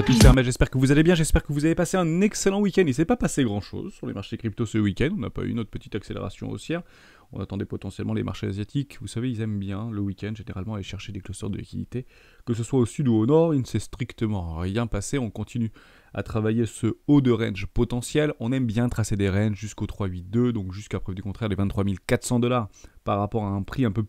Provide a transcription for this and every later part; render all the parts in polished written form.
tous, c'est Hermès, j'espère que vous allez bien, j'espère que vous avez passé un excellent week-end. Il s'est pas passé grand-chose sur les marchés crypto ce week-end, on n'a pas eu notre petite accélération haussière. On attendait potentiellement les marchés asiatiques, vous savez, ils aiment bien le week-end, généralement aller chercher des clusters de liquidité. Que ce soit au sud ou au nord, il ne s'est strictement rien passé, on continue à travailler ce haut de range potentiel. On aime bien tracer des ranges jusqu'au 382, donc jusqu'à preuve du contraire les 23 400 $ par rapport à un prix un peu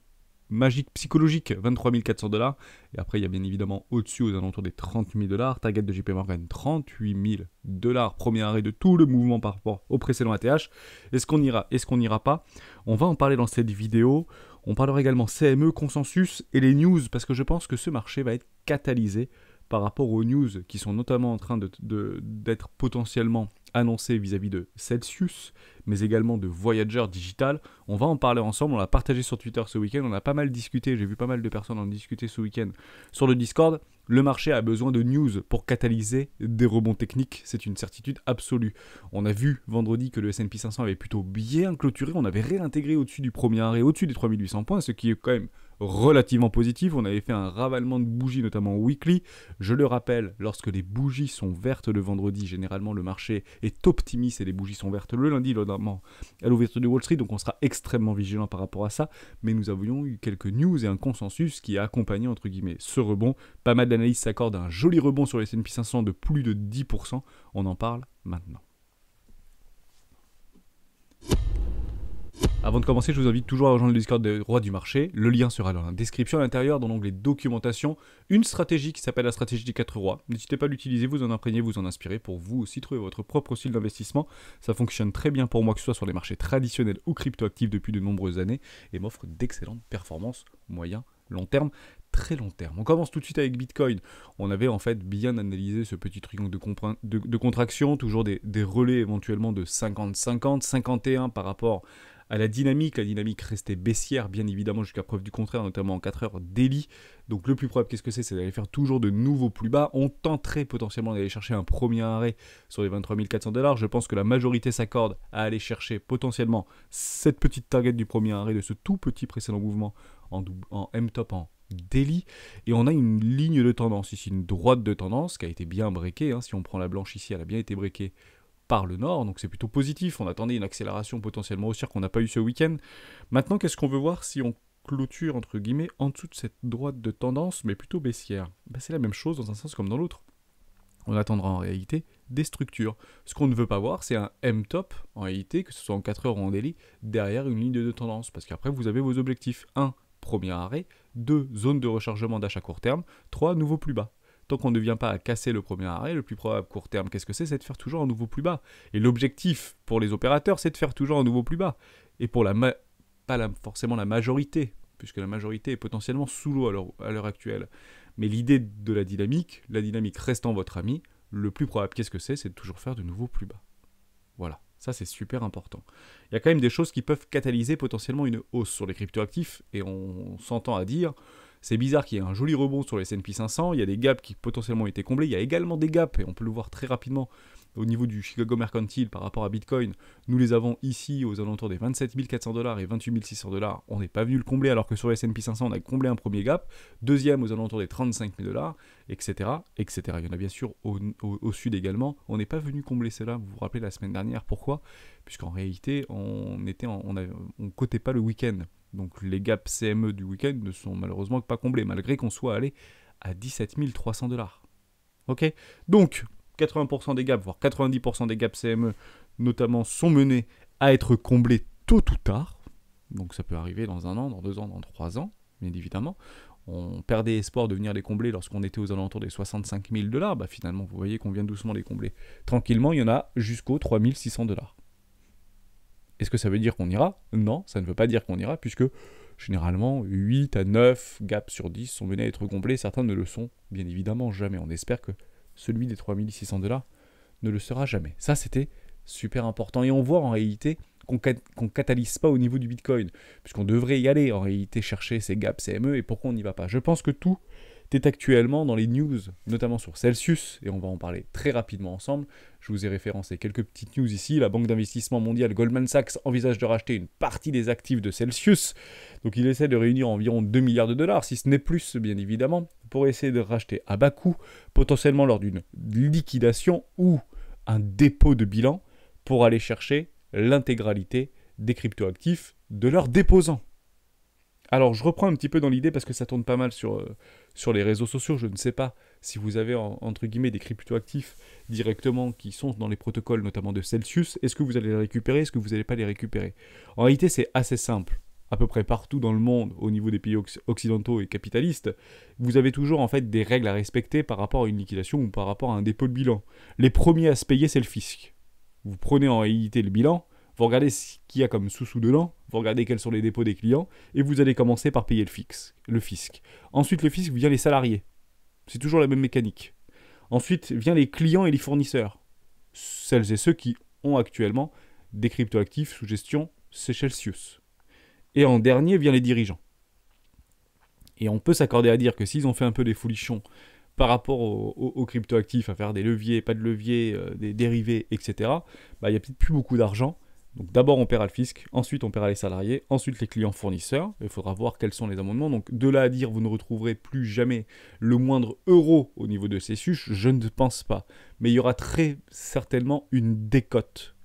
magique, psychologique, 23 400 $. Et après, il y a bien évidemment au-dessus, aux alentours des 30 000 $. Target de JP Morgan, 38 000 $. Premier arrêt de tout le mouvement par rapport au précédent ATH. Est-ce qu'on ira? Est-ce qu'on n'ira pas? On va en parler dans cette vidéo. On parlera également CME, consensus et les news, parce que je pense que ce marché va être catalysé par rapport aux news qui sont notamment en train d'être potentiellement annoncées vis-à-vis de Celsius, mais également de Voyager Digital. On va en parler ensemble, on l'a partagé sur Twitter ce week-end, on a pas mal discuté, j'ai vu pas mal de personnes en discuter ce week-end sur le Discord. Le marché a besoin de news pour catalyser des rebonds techniques, c'est une certitude absolue. On a vu vendredi que le S&P 500 avait plutôt bien clôturé, on avait réintégré au-dessus du premier arrêt, au-dessus des 3800 points, ce qui est quand même relativement positif. On avait fait un ravalement de bougies, notamment weekly. Je le rappelle, lorsque les bougies sont vertes le vendredi, généralement le marché est optimiste et les bougies sont vertes le lundi, notamment à l'ouverture de Wall Street, donc on sera extrêmement vigilant par rapport à ça. Mais nous avions eu quelques news et un consensus qui a accompagné, entre guillemets, ce rebond. Pas mal d'analystes s'accordent à un joli rebond sur les S&P 500 de plus de 10%. On en parle maintenant. Avant de commencer, je vous invite toujours à rejoindre le Discord des rois du marché. Le lien sera dans la description à l'intérieur, dans l'onglet documentation. Une stratégie qui s'appelle la stratégie des 4 rois. N'hésitez pas à l'utiliser, vous en imprégner, vous en inspirer pour vous aussi trouver votre propre style d'investissement. Ça fonctionne très bien pour moi, que ce soit sur les marchés traditionnels ou cryptoactifs depuis de nombreuses années, et m'offre d'excellentes performances moyen, long terme, très long terme. On commence tout de suite avec Bitcoin. On avait en fait bien analysé ce petit triangle de contraction, toujours des relais éventuellement de 50-50, 51 par rapport à la dynamique restait baissière, bien évidemment, jusqu'à preuve du contraire, notamment en 4 heures daily. Donc le plus probable, qu'est-ce que c'est d'aller faire toujours de nouveaux plus bas. On tenterait potentiellement d'aller chercher un premier arrêt sur les 23 400 $. Je pense que la majorité s'accorde à aller chercher potentiellement cette petite target du premier arrêt de ce tout petit précédent mouvement en M-top en daily. Et on a une ligne de tendance ici, une droite de tendance qui a été bien breakée. Si on prend la blanche ici, elle a bien été breakée par le nord, donc c'est plutôt positif. On attendait une accélération potentiellement haussière qu'on n'a pas eu ce week-end. Maintenant, qu'est-ce qu'on veut voir si on clôture, entre guillemets, en dessous de cette droite de tendance, mais plutôt baissière? C'est la même chose dans un sens comme dans l'autre. On attendra en réalité des structures. Ce qu'on ne veut pas voir, c'est un M-top, en réalité, que ce soit en 4 heures ou en daily, derrière une ligne de tendance, parce qu'après, vous avez vos objectifs. 1, premier arrêt. 2, zone de rechargement d'achat court terme. 3, nouveau plus bas. Tant qu'on ne vient pas à casser le premier arrêt, le plus probable court terme, qu'est-ce que c'est? C'est de faire toujours un nouveau plus bas. Et l'objectif pour les opérateurs, c'est de faire toujours un nouveau plus bas. Et pour forcément la majorité, puisque la majorité est potentiellement sous l'eau à l'heure actuelle. Mais l'idée de la dynamique restant votre ami, le plus probable, qu'est-ce que c'est? C'est de toujours faire de nouveaux plus bas. Voilà. Ça, c'est super important. Il y a quand même des choses qui peuvent catalyser potentiellement une hausse sur les cryptoactifs, et on s'entend à dire, c'est bizarre qu'il y ait un joli rebond sur les S&P 500, il y a des gaps qui potentiellement ont été comblés, il y a également des gaps, et on peut le voir très rapidement au niveau du Chicago Mercantile par rapport à Bitcoin. Nous les avons ici aux alentours des 27 400 $ et 28 600 $. On n'est pas venu le combler, alors que sur les S&P 500, on a comblé un premier gap, deuxième aux alentours des 35 000 $, etc., etc. Il y en a bien sûr au sud également. On n'est pas venu combler cela, vous vous rappelez la semaine dernière, pourquoi? Puisqu'en réalité, on cotait pas le week-end. Donc les gaps CME du week-end ne sont malheureusement pas comblés, malgré qu'on soit allé à 17 300 $. Ok? Donc, 80% des gaps, voire 90% des gaps CME, notamment, sont menés à être comblés tôt ou tard. Donc ça peut arriver dans 1 an, dans 2 ans, dans 3 ans, bien évidemment. On perdait espoir de venir les combler lorsqu'on était aux alentours des 65 000 $. Finalement, vous voyez qu'on vient doucement les combler. Tranquillement, il y en a jusqu'aux 3 600 $. Est-ce que ça veut dire qu'on ira? Non, ça ne veut pas dire qu'on ira, puisque généralement 8 à 9 gaps sur 10 sont menés à être complets. Certains ne le sont bien évidemment jamais. On espère que celui des 3 600 $ ne le sera jamais. Ça, c'était super important. Et on voit en réalité qu'on ne catalyse pas au niveau du Bitcoin, puisqu'on devrait y aller en réalité chercher ces gaps CME. Et pourquoi on n'y va pas? Je pense que tout tu es actuellement dans les news, notamment sur Celsius, et on va en parler très rapidement ensemble. Je vous ai référencé quelques petites news ici. La banque d'investissement mondiale Goldman Sachs envisage de racheter une partie des actifs de Celsius. Donc il essaie de réunir environ 2 milliards de dollars, si ce n'est plus bien évidemment, pour essayer de racheter à bas coût, potentiellement lors d'une liquidation ou un dépôt de bilan, pour aller chercher l'intégralité des cryptoactifs de leurs déposants. Alors, je reprends un petit peu dans l'idée parce que ça tourne pas mal sur les réseaux sociaux. Je ne sais pas si vous avez, entre guillemets, des cryptoactifs directement qui sont dans les protocoles, notamment de Celsius. Est-ce que vous allez les récupérer? Est-ce que vous n'allez pas les récupérer? En réalité, c'est assez simple. À peu près partout dans le monde, au niveau des pays occidentaux et capitalistes, vous avez toujours en fait des règles à respecter par rapport à une liquidation ou par rapport à un dépôt de bilan. Les premiers à se payer, c'est le fisc. Vous prenez en réalité le bilan, vous regardez ce qu'il y a comme sous-sous dedans, vous regardez quels sont les dépôts des clients, et vous allez commencer par payer le fisc. Ensuite, le fisc vient les salariés. C'est toujours la même mécanique. Ensuite, vient les clients et les fournisseurs. Celles et ceux qui ont actuellement des cryptoactifs sous gestion, c'est Celsius. Et en dernier, vient les dirigeants. Et on peut s'accorder à dire que s'ils ont fait un peu des foulichons par rapport aux cryptoactifs, à faire des leviers, pas de leviers, des dérivés, etc., il n'y a peut-être plus beaucoup d'argent. Donc d'abord on paiera le fisc, ensuite on paiera les salariés, ensuite les clients fournisseurs. Il faudra voir quels sont les amendements. Donc de là à dire vous ne retrouverez plus jamais le moindre euro au niveau de ces suches, je ne pense pas. Mais il y aura très certainement une décote.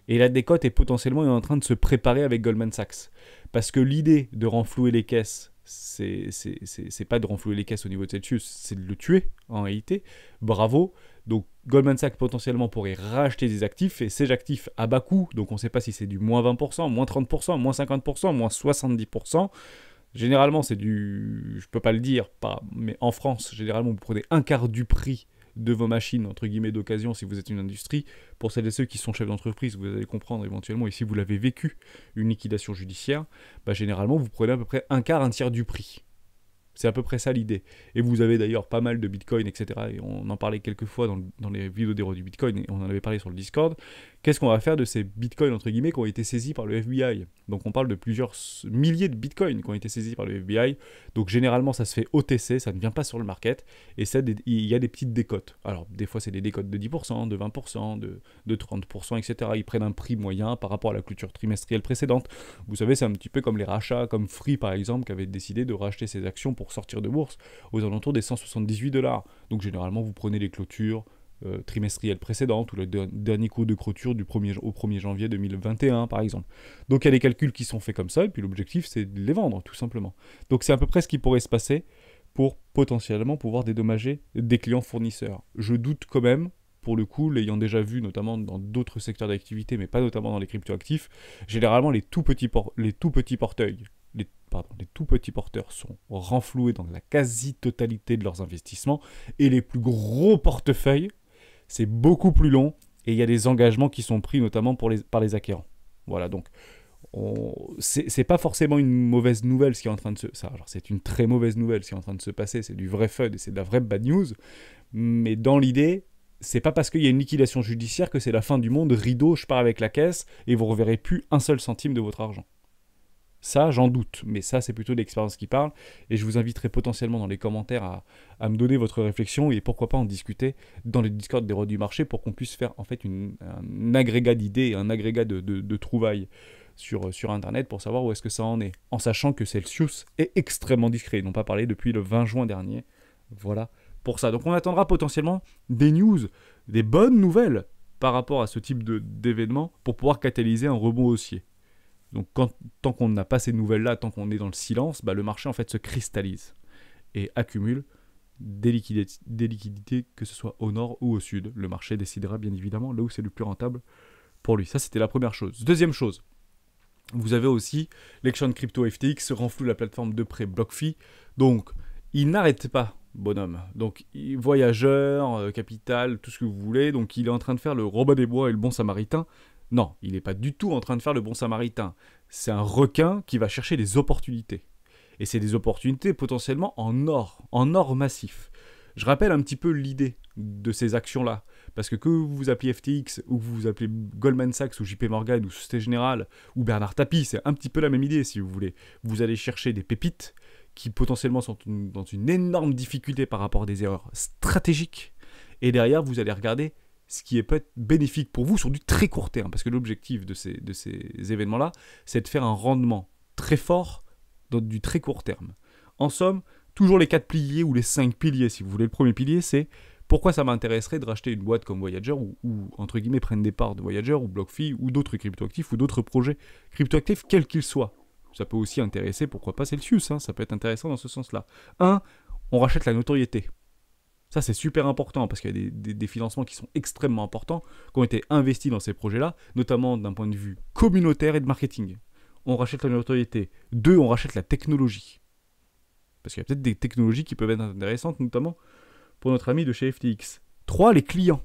Et la décote est potentiellement en train de se préparer avec Goldman Sachs. Parce que l'idée de renflouer les caisses, c'est pas de renflouer les caisses au niveau de Celsius, c'est de le tuer en réalité. Bravo. Donc Goldman Sachs potentiellement pourrait racheter des actifs, et ces actifs à bas coût, donc on ne sait pas si c'est du moins 20%, moins 30%, moins 50%, moins 70%. Généralement c'est du, je peux pas le dire, mais en France, généralement vous prenez un quart du prix de vos machines, entre guillemets, d'occasion si vous êtes une industrie. Pour celles et ceux qui sont chefs d'entreprise, vous allez comprendre éventuellement, et si vous l'avez vécu, une liquidation judiciaire, généralement vous prenez à peu près un quart, un tiers du prix. C'est à peu près ça l'idée. Et vous avez d'ailleurs pas mal de bitcoin, etc. Et on en parlait quelques fois dans les vidéos des rois du bitcoin, et on en avait parlé sur le Discord. Qu'est-ce qu'on va faire de ces bitcoins, entre guillemets, qui ont été saisis par le FBI? Donc on parle de plusieurs milliers de bitcoins qui ont été saisis par le FBI. Donc généralement ça se fait OTC, ça ne vient pas sur le market, et il y a des petites décotes. Alors des fois c'est des décotes de 10%, de 20%, de 30%, etc. Ils prennent un prix moyen par rapport à la clôture trimestrielle précédente. Vous savez, c'est un petit peu comme les rachats, comme Free par exemple, qui avait décidé de racheter ses actions pour sortir de bourse aux alentours des 178$. Donc généralement vous prenez les clôtures trimestrielle précédente ou le dernier cours de clôture au 1er janvier 2021 par exemple. Donc il y a des calculs qui sont faits comme ça, et puis l'objectif c'est de les vendre tout simplement. Donc c'est à peu près ce qui pourrait se passer pour potentiellement pouvoir dédommager des clients fournisseurs. Je doute quand même, pour le coup, l'ayant déjà vu notamment dans d'autres secteurs d'activité, mais pas notamment dans les cryptoactifs, généralement les tout petits porteurs sont renfloués dans la quasi-totalité de leurs investissements, et les plus gros portefeuilles, c'est beaucoup plus long, et il y a des engagements qui sont pris notamment par les acquérants. Voilà, donc c'est pas forcément une mauvaise nouvelle ce qui est en train de se... Alors c'est une très mauvaise nouvelle ce qui est en train de se passer, c'est du vrai FUD et c'est de la vraie bad news, mais dans l'idée, c'est pas parce qu'il y a une liquidation judiciaire que c'est la fin du monde, rideau, je pars avec la caisse, et vous ne reverrez plus un seul centime de votre argent. Ça, j'en doute, mais ça, c'est plutôt l'expérience qui parle, et je vous inviterai potentiellement dans les commentaires à me donner votre réflexion, et pourquoi pas en discuter dans les Discord des rois du marché, pour qu'on puisse faire en fait un agrégat d'idées, un agrégat de trouvailles sur Internet, pour savoir où est-ce que ça en est, en sachant que Celsius est extrêmement discret, ils n'ont pas parlé depuis le 20 juin dernier, voilà pour ça. Donc on attendra potentiellement des news, des bonnes nouvelles, par rapport à ce type d'événement, pour pouvoir catalyser un rebond haussier. Donc tant qu'on n'a pas ces nouvelles-là, tant qu'on est dans le silence, le marché en fait se cristallise et accumule des liquidités, que ce soit au nord ou au sud. Le marché décidera bien évidemment là où c'est le plus rentable pour lui. Ça, c'était la première chose. Deuxième chose, vous avez aussi l'exchange crypto FTX renfloue la plateforme de prêt BlockFi. Donc il n'arrête pas, bonhomme. Donc voyageur, capital, tout ce que vous voulez. Donc il est en train de faire le Robin des Bois et le bon samaritain. Non, il n'est pas du tout en train de faire le bon samaritain. C'est un requin qui va chercher des opportunités. Et c'est des opportunités potentiellement en or massif. Je rappelle un petit peu l'idée de ces actions-là. Parce que vous vous appelez FTX, ou vous vous appelez Goldman Sachs, ou JP Morgan, ou Société Générale, ou Bernard Tapie, c'est un petit peu la même idée si vous voulez. Vous allez chercher des pépites qui potentiellement sont dans une énorme difficulté par rapport à des erreurs stratégiques. Et derrière, vous allez regarder ce qui est peut-être bénéfique pour vous sur du très court terme. Parce que l'objectif de ces événements-là, c'est de faire un rendement très fort dans du très court terme. En somme, toujours les 4 piliers ou les 5 piliers, si vous voulez. Le premier pilier, c'est pourquoi ça m'intéresserait de racheter une boîte comme Voyager ou entre guillemets, prendre des parts de Voyager ou BlockFi ou d'autres cryptoactifs ou d'autres projets cryptoactifs, quels qu'ils soient. Ça peut aussi intéresser, pourquoi pas Celsius, hein, ça peut être intéressant dans ce sens-là. On rachète la notoriété. Ça, c'est super important parce qu'il y a des financements qui sont extrêmement importants, qui ont été investis dans ces projets-là, notamment d'un point de vue communautaire et de marketing. On rachète la notoriété. 2, on rachète la technologie. Parce qu'il y a peut-être des technologies qui peuvent être intéressantes, notamment pour notre ami de chez FTX. 3, les clients.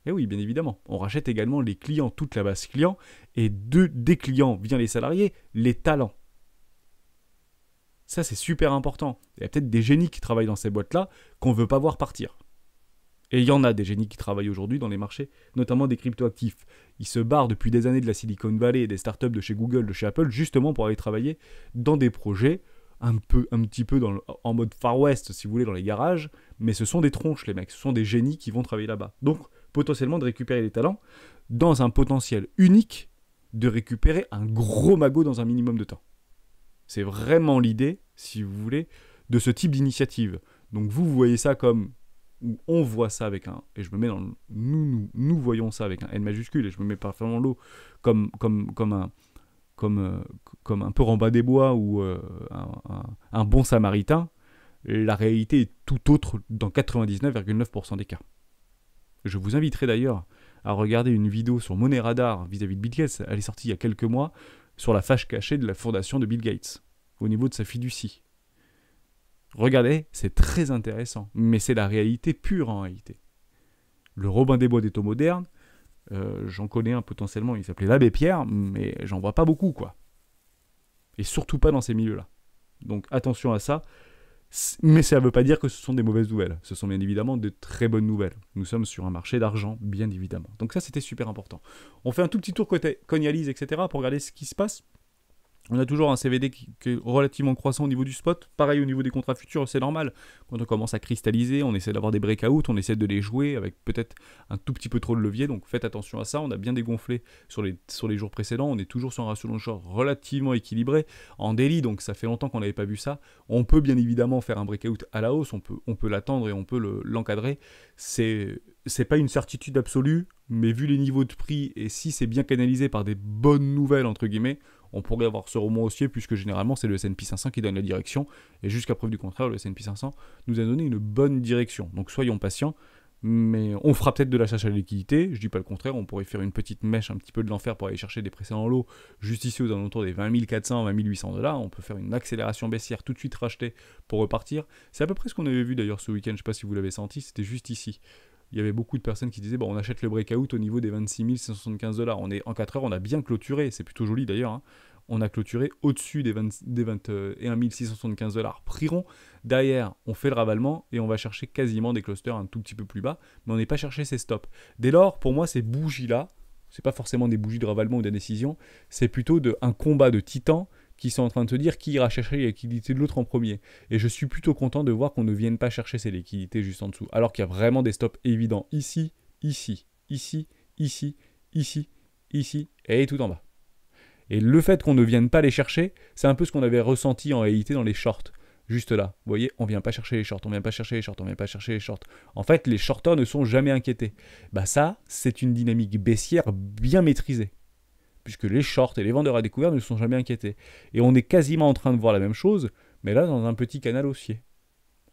Et oui, bien évidemment. On rachète également les clients, toute la base client. Et des clients, vient les salariés, les talents. Ça, c'est super important. Il y a peut-être des génies qui travaillent dans ces boîtes-là qu'on ne veut pas voir partir. Et il y en a des génies qui travaillent aujourd'hui dans les marchés, notamment des cryptoactifs. Ils se barrent depuis des années de la Silicon Valley et des startups de chez Google, de chez Apple, justement pour aller travailler dans des projets un petit peu en mode Far West, si vous voulez, dans les garages. Mais ce sont des tronches, les mecs. Ce sont des génies qui vont travailler là-bas. Donc, potentiellement, de récupérer les talents dans un potentiel unique de récupérer un gros magot dans un minimum de temps. C'est vraiment l'idée, si vous voulez, de ce type d'initiative. Donc vous voyez ça comme, ou on voit ça avec un, et je me mets dans le, nous voyons ça avec un N majuscule, et je me mets parfaitement l'eau comme un peu Ramba des Bois ou un bon samaritain. La réalité est tout autre dans 99,9% des cas. Je vous inviterai d'ailleurs à regarder une vidéo sur Money Radar vis-à-vis de Bill Gates. Elle est sortie il y a quelques mois sur la fâche cachée de la fondation de Bill Gates au niveau de sa fiducie. Regardez, c'est très intéressant, mais c'est la réalité pure en réalité. Le Robin des Bois des taux modernes, j'en connais un potentiellement, il s'appelait l'Abbé Pierre, mais j'en vois pas beaucoup, quoi. Et surtout pas dans ces milieux-là. Donc attention à ça. Mais ça ne veut pas dire que ce sont des mauvaises nouvelles. Ce sont bien évidemment de très bonnes nouvelles. Nous sommes sur un marché d'argent, bien évidemment. Donc ça, c'était super important. On fait un tout petit tour côté Coinalyse, etc. pour regarder ce qui se passe. On a toujours un CVD qui est relativement croissant au niveau du spot. Pareil au niveau des contrats futurs, c'est normal. Quand on commence à cristalliser, on essaie d'avoir des breakouts, on essaie de les jouer avec peut-être un tout petit peu trop de levier. Donc faites attention à ça. On a bien dégonflé sur les jours précédents. On est toujours sur un ratio long short relativement équilibré. En daily, donc ça fait longtemps qu'on n'avait pas vu ça. On peut bien évidemment faire un breakout à la hausse. On peut l'attendre et on peut l'encadrer. C'est pas une certitude absolue, mais vu les niveaux de prix et si c'est bien canalisé par des bonnes nouvelles, entre guillemets, on pourrait avoir ce rebond haussier puisque généralement c'est le S&P 500 qui donne la direction et jusqu'à preuve du contraire le S&P 500 nous a donné une bonne direction. Donc soyons patients, mais on fera peut-être de la chasse à la liquidité, je dis pas le contraire, on pourrait faire une petite mèche un petit peu de l'enfer pour aller chercher des précédents lots juste ici aux alentours des 20 400, 20 800 $, on peut faire une accélération baissière tout de suite racheter pour repartir. C'est à peu près ce qu'on avait vu d'ailleurs ce week-end, je sais pas si vous l'avez senti, c'était juste ici. Il y avait beaucoup de personnes qui disaient on achète le breakout au niveau des 26 675 $. On est en 4 heures, on a bien clôturé, c'est plutôt joli d'ailleurs. Hein. On a clôturé au-dessus des 21 675 $ prix rond. Derrière, on fait le ravalement et on va chercher quasiment des clusters un tout petit peu plus bas, mais on n'est pas cherché ces stops. Dès lors, pour moi, ces bougies-là, c'est pas forcément des bougies de ravalement ou d'indécision, c'est plutôt un combat de titans qui sont en train de se dire qui ira chercher les liquidités de l'autre en premier. Et je suis plutôt content de voir qu'on ne vienne pas chercher ces liquidités juste en dessous. Alors qu'il y a vraiment des stops évidents ici, ici, ici, ici, ici, ici et tout en bas. Et le fait qu'on ne vienne pas les chercher, c'est un peu ce qu'on avait ressenti en réalité dans les shorts. Juste là, vous voyez, on ne vient pas chercher les shorts, on ne vient pas chercher les shorts, on ne vient pas chercher les shorts. En fait, les shorters ne sont jamais inquiétés. Bah ça, c'est une dynamique baissière bien maîtrisée. Puisque les shorts et les vendeurs à découvert ne sont jamais inquiétés. Et on est quasiment en train de voir la même chose, mais là dans un petit canal haussier.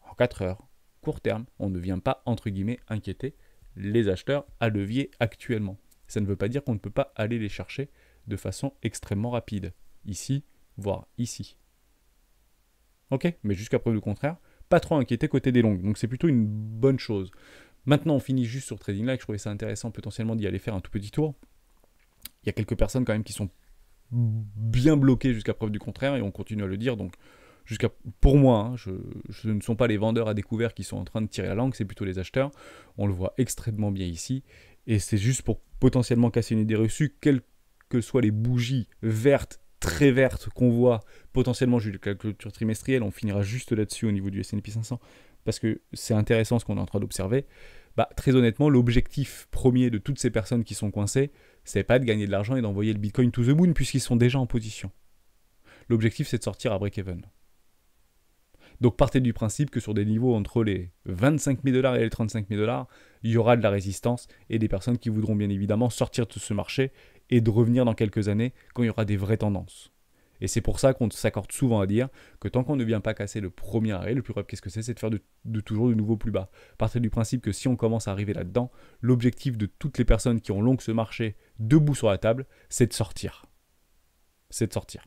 En 4 heures, court terme, on ne vient pas, entre guillemets, inquiéter les acheteurs à levier actuellement. Ça ne veut pas dire qu'on ne peut pas aller les chercher de façon extrêmement rapide. Ici, voire ici. Ok, mais jusqu'à preuve du contraire, pas trop inquiété côté des longues. Donc c'est plutôt une bonne chose. Maintenant, on finit juste sur Trading Like. Je trouvais ça intéressant potentiellement d'y aller faire un tout petit tour. Il y a quelques personnes quand même qui sont bien bloquées jusqu'à preuve du contraire et on continue à le dire. Donc, pour moi, hein, ce ne sont pas les vendeurs à découvert qui sont en train de tirer la langue, c'est plutôt les acheteurs. On le voit extrêmement bien ici. Et c'est juste pour potentiellement casser une idée reçue, quelles que soient les bougies vertes très verte qu'on voit potentiellement jusqu'à la clôture trimestrielle, on finira juste là-dessus au niveau du S&P 500, parce que c'est intéressant ce qu'on est en train d'observer. Bah, très honnêtement, l'objectif premier de toutes ces personnes qui sont coincées, c'est pas de gagner de l'argent et d'envoyer le Bitcoin to the moon, puisqu'ils sont déjà en position. L'objectif, c'est de sortir à break-even. Donc partez du principe que sur des niveaux entre les 25 000 $ et les 35 000 $, il y aura de la résistance et des personnes qui voudront bien évidemment sortir de ce marché et de revenir dans quelques années quand il y aura des vraies tendances. Et c'est pour ça qu'on s'accorde souvent à dire que tant qu'on ne vient pas casser le premier arrêt, le plus probable, qu'est-ce que c'est de faire de toujours de nouveau plus bas. Partez du principe que si on commence à arriver là-dedans, l'objectif de toutes les personnes qui ont long ce marché debout sur la table, c'est de sortir. C'est de sortir.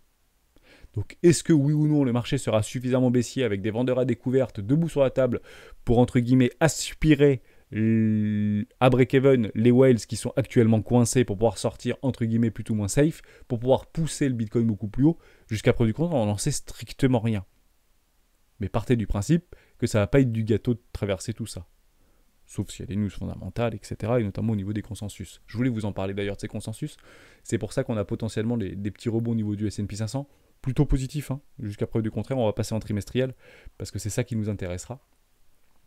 Donc est-ce que oui ou non le marché sera suffisamment baissier avec des vendeurs à découverte debout sur la table pour entre guillemets aspirer à break-even les whales qui sont actuellement coincés pour pouvoir sortir entre guillemets plutôt moins safe, pour pouvoir pousser le Bitcoin beaucoup plus haut, jusqu'à preuve du contraire on n'en sait strictement rien. Mais partez du principe que ça ne va pas être du gâteau de traverser tout ça. Sauf s'il y a des news fondamentales, etc. Et notamment au niveau des consensus. Je voulais vous en parler d'ailleurs de ces consensus. C'est pour ça qu'on a potentiellement des petits rebonds au niveau du S&P 500. Plutôt positif, hein. Jusqu'à preuve du contraire, on va passer en trimestriel, parce que c'est ça qui nous intéressera.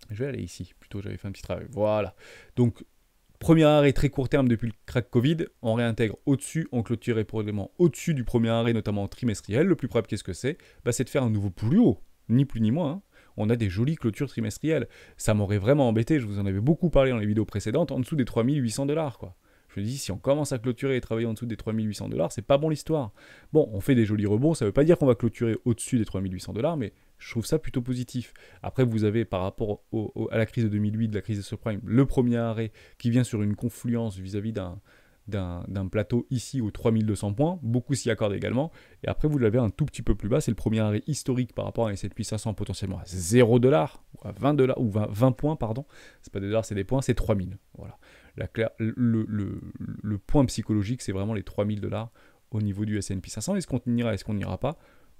Je vais aller ici, plutôt j'avais fait un petit travail. Voilà. Donc, premier arrêt très court terme depuis le crack Covid, on réintègre au-dessus, on clôturait probablement au-dessus du premier arrêt, notamment en trimestriel. Le plus probable, qu'est-ce que c'est ? C'est de faire un nouveau plus haut, ni plus ni moins, hein. On a des jolies clôtures trimestrielles. Ça m'aurait vraiment embêté, je vous en avais beaucoup parlé dans les vidéos précédentes, en dessous des 3800 $, quoi. Je me dis, si on commence à clôturer et travailler en dessous des 3800 $, c'est pas bon l'histoire. Bon, on fait des jolis rebonds, ça veut pas dire qu'on va clôturer au-dessus des 3800 $, mais je trouve ça plutôt positif. Après, vous avez, par rapport à la crise de 2008, la crise des subprimes, le premier arrêt qui vient sur une confluence vis-à-vis d'un plateau ici aux 3200 points, beaucoup s'y accordent également, et après vous l'avez un tout petit peu plus bas, c'est le premier arrêt historique par rapport à un S&P 500 potentiellement à 0 $, ou à 20 $, ou 20 points, pardon, c'est pas des dollars, c'est des points, c'est 3000, voilà. Le point psychologique, c'est vraiment les 3000 $ au niveau du S&P 500, est-ce qu'on ira, est-ce qu'on n'ira pas ?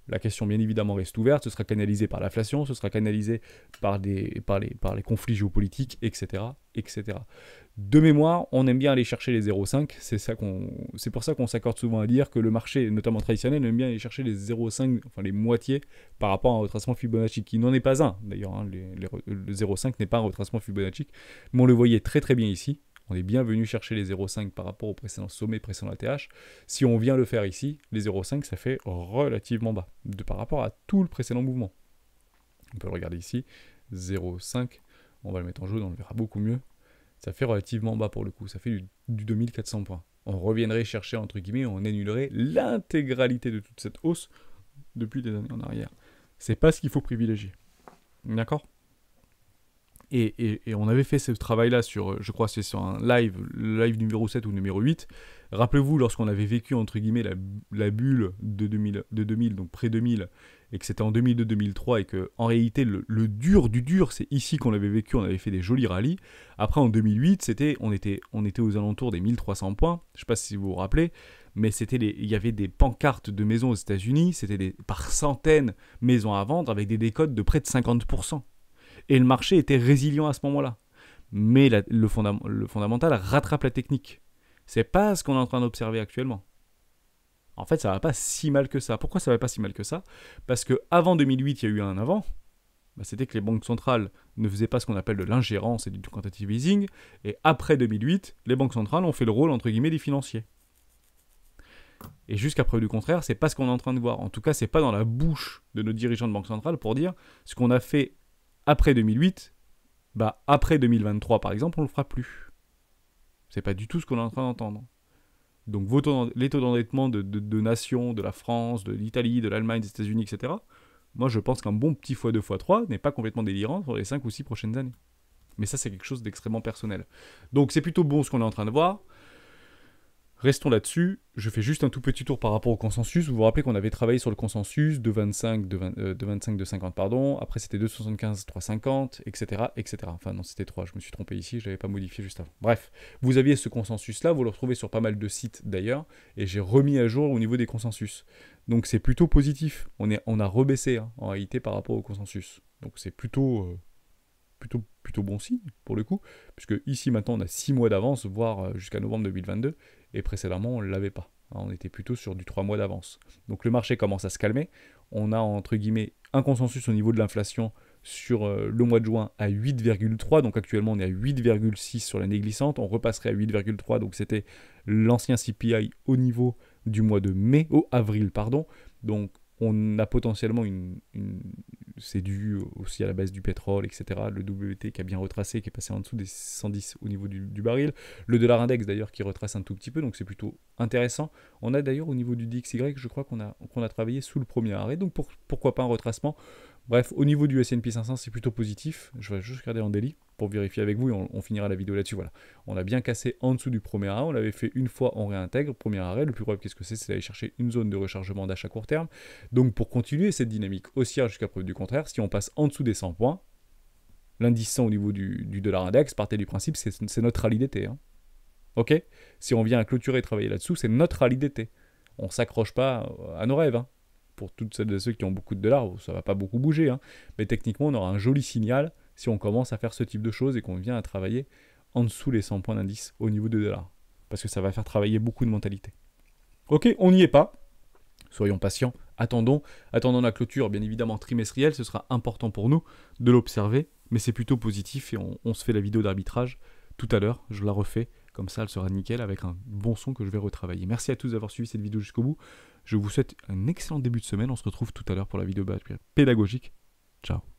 La question, bien évidemment, reste ouverte. Ce sera canalisé par l'inflation, ce sera canalisé par les conflits géopolitiques, etc., etc. De mémoire, on aime bien aller chercher les 0,5. C'est pour ça qu'on s'accorde souvent à dire que le marché, notamment traditionnel, aime bien aller chercher les 0,5, enfin les moitiés, par rapport à un retracement Fibonacci, qui n'en est pas un, d'ailleurs. Hein, le 0,5 n'est pas un retracement Fibonacci, mais on le voyait très très bien ici. On est bien venu chercher les 0,5 par rapport au précédent sommet, précédent ATH. Si on vient le faire ici, les 0,5, ça fait relativement bas par rapport à tout le précédent mouvement. On peut le regarder ici, 0,5. On va le mettre en jaune, on le verra beaucoup mieux. Ça fait relativement bas pour le coup, ça fait du 2400 points. On reviendrait chercher, entre guillemets, on annulerait l'intégralité de toute cette hausse depuis des années en arrière. C'est pas ce qu'il faut privilégier. D'accord ? Et on avait fait ce travail-là sur, je crois que c'est sur un live, le live numéro 7 ou numéro 8. Rappelez-vous, lorsqu'on avait vécu, entre guillemets, la bulle de 2000, donc pré-2000, et que c'était en 2002-2003, et que en réalité, le dur du dur, c'est ici qu'on l'avait vécu, on avait fait des jolis rallyes. Après, en 2008, on était aux alentours des 1300 points, je ne sais pas si vous vous rappelez, mais il y avait des pancartes de maisons aux États-Unis, c'était par centaines maisons à vendre, avec des décotes de près de 50%. Et le marché était résilient à ce moment-là. Mais le fondamental rattrape la technique. C'est pas ce qu'on est en train d'observer actuellement. En fait, ça va pas si mal que ça. Pourquoi ça va pas si mal que ça ? Parce qu'avant 2008, il y a eu un avant. C'était que les banques centrales ne faisaient pas ce qu'on appelle de l'ingérence et du quantitative easing. Et après 2008, les banques centrales ont fait le rôle, entre guillemets, des financiers. Et jusqu'à preuve du contraire, c'est pas ce qu'on est en train de voir. En tout cas, c'est pas dans la bouche de nos dirigeants de banque centrale pour dire ce qu'on a fait après 2008, après 2023 par exemple, on ne le fera plus. C'est pas du tout ce qu'on est en train d'entendre. Donc les taux d'endettement de nations, de la France, de l'Italie, de l'Allemagne, des États-Unis, etc., moi je pense qu'un bon petit x2, x3 n'est pas complètement délirant sur les 5 ou 6 prochaines années. Mais ça c'est quelque chose d'extrêmement personnel. Donc c'est plutôt bon ce qu'on est en train de voir. Restons là-dessus, je fais juste un tout petit tour par rapport au consensus. Vous vous rappelez qu'on avait travaillé sur le consensus de 25, de 50, pardon. Après, c'était 2,75, 3,50, etc., etc. Enfin, non, c'était 3, je me suis trompé ici, je ne l'avais pas modifié juste avant. Bref, vous aviez ce consensus-là, vous le retrouvez sur pas mal de sites d'ailleurs, et j'ai remis à jour au niveau des consensus. Donc, c'est plutôt positif. On a rebaissé, hein, en réalité, par rapport au consensus. Donc, c'est plutôt bon signe, pour le coup, puisque ici, maintenant, on a 6 mois d'avance, voire jusqu'à novembre 2022, et précédemment, on ne l'avait pas. On était plutôt sur du 3 mois d'avance. Donc le marché commence à se calmer. On a entre guillemets un consensus au niveau de l'inflation sur le mois de juin à 8,3. Donc actuellement on est à 8,6 sur l'année glissante. On repasserait à 8,3. Donc c'était l'ancien CPI au niveau du mois de mai, avril, pardon. Donc on a potentiellement c'est dû aussi à la baisse du pétrole, etc. Le WT qui a bien retracé, qui est passé en dessous des 110 au niveau du baril. Le dollar index d'ailleurs qui retrace un tout petit peu, donc c'est plutôt intéressant. On a d'ailleurs au niveau du DXY, je crois qu'on a travaillé sous le premier arrêt, donc pourquoi pas un retracement. Bref, au niveau du S&P 500, c'est plutôt positif. Je vais juste regarder en daily pour vérifier avec vous et on finira la vidéo là-dessus. Voilà. On a bien cassé en dessous du premier arrêt. On l'avait fait une fois, on réintègre. Premier arrêt, le plus probable, qu'est-ce que c'est d'aller chercher une zone de rechargement d'achat court terme. Donc pour continuer cette dynamique haussière jusqu'à preuve du contraire, si on passe en dessous des 100 points, l'indice 100 au niveau du dollar index, partez du principe, c'est notre rallye d'été. Hein. Ok. Si on vient à clôturer et travailler là-dessous, c'est notre rallye d'été. On ne s'accroche pas à nos rêves. Hein. Pour toutes celles et ceux qui ont beaucoup de dollars, ça ne va pas beaucoup bouger. Hein. Mais techniquement, on aura un joli signal si on commence à faire ce type de choses et qu'on vient à travailler en dessous les 100 points d'indice au niveau des dollars. Parce que ça va faire travailler beaucoup de mentalité. Ok, on n'y est pas. Soyons patients. Attendons la clôture, bien évidemment trimestrielle. Ce sera important pour nous de l'observer. Mais c'est plutôt positif et on se fait la vidéo d'arbitrage tout à l'heure. Je la refais. Comme ça, elle sera nickel avec un bon son que je vais retravailler. Merci à tous d'avoir suivi cette vidéo jusqu'au bout. Je vous souhaite un excellent début de semaine. On se retrouve tout à l'heure pour la vidéo pédagogique. Ciao.